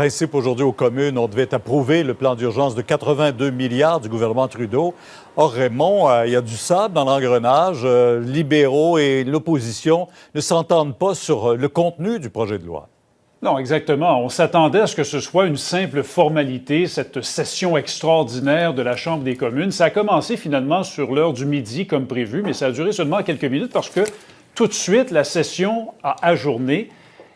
principe aujourd'hui aux communes, on devait approuver le plan d'urgence de 82 milliards du gouvernement Trudeau. Or, Raymond, il y a du sable dans l'engrenage. Libéraux et l'opposition ne s'entendent pas sur le contenu du projet de loi. Non, exactement. On s'attendait à ce que ce soit une simple formalité, cette session extraordinaire de la Chambre des communes. Ça a commencé finalement sur l'heure du midi comme prévu, mais ça a duré seulement quelques minutes parce que tout de suite, la session a ajourné.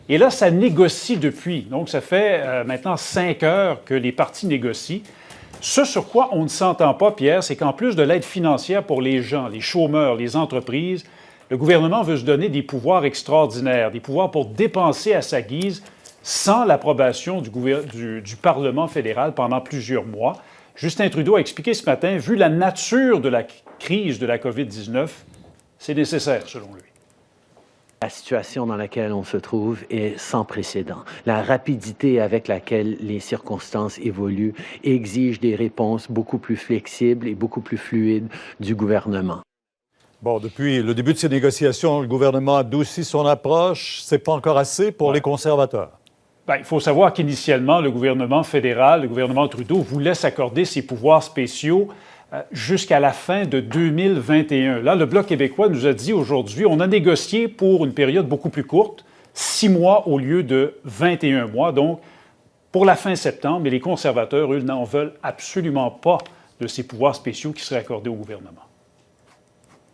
Et là, ça négocie depuis. Donc, ça fait maintenant 5 heures que les partis négocient. Ce sur quoi on ne s'entend pas, Pierre, c'est qu'en plus de l'aide financière pour les gens, les chômeurs, les entreprises, le gouvernement veut se donner des pouvoirs extraordinaires, des pouvoirs pour dépenser à sa guise sans l'approbation du Parlement fédéral pendant plusieurs mois. Justin Trudeau a expliqué ce matin, vu la nature de la crise de la COVID-19, c'est nécessaire, selon lui. La situation dans laquelle on se trouve est sans précédent. La rapidité avec laquelle les circonstances évoluent exige des réponses beaucoup plus flexibles et beaucoup plus fluides du gouvernement. Bon, depuis le début de ces négociations, le gouvernement adoucit son approche. C'est pas encore assez pour les conservateurs. Bien, il faut savoir qu'initialement, le gouvernement fédéral, le gouvernement Trudeau, voulait s'accorder ses pouvoirs spéciaux jusqu'à la fin de 2021. Là, le Bloc québécois nous a dit aujourd'hui, on a négocié pour une période beaucoup plus courte, 6 mois au lieu de 21 mois, donc pour la fin septembre, mais les conservateurs, eux, n'en veulent absolument pas de ces pouvoirs spéciaux qui seraient accordés au gouvernement.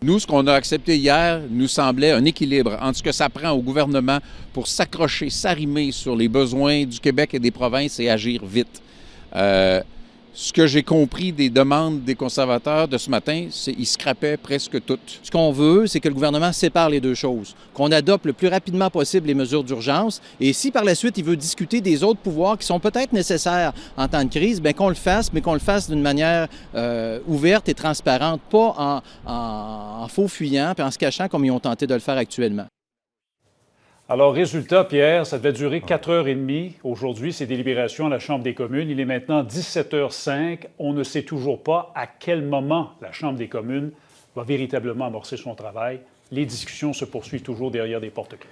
Nous, ce qu'on a accepté hier nous semblait un équilibre entre ce que ça prend au gouvernement pour s'accrocher, s'arrimer sur les besoins du Québec et des provinces et agir vite. Ce que j'ai compris des demandes des conservateurs de ce matin, c'est qu'ils scrapaient presque toutes. Ce qu'on veut, c'est que le gouvernement sépare les deux choses, qu'on adopte le plus rapidement possible les mesures d'urgence et si par la suite il veut discuter des autres pouvoirs qui sont peut-être nécessaires en temps de crise, bien qu'on le fasse, mais qu'on le fasse d'une manière ouverte et transparente, pas en faux fuyant et en se cachant comme ils ont tenté de le faire actuellement. Alors, résultat, Pierre, ça devait durer 4h30. Aujourd'hui, ces délibérations à la Chambre des communes. Il est maintenant 17h05. On ne sait toujours pas à quel moment la Chambre des communes va véritablement amorcer son travail. Les discussions se poursuivent toujours derrière des portes clés.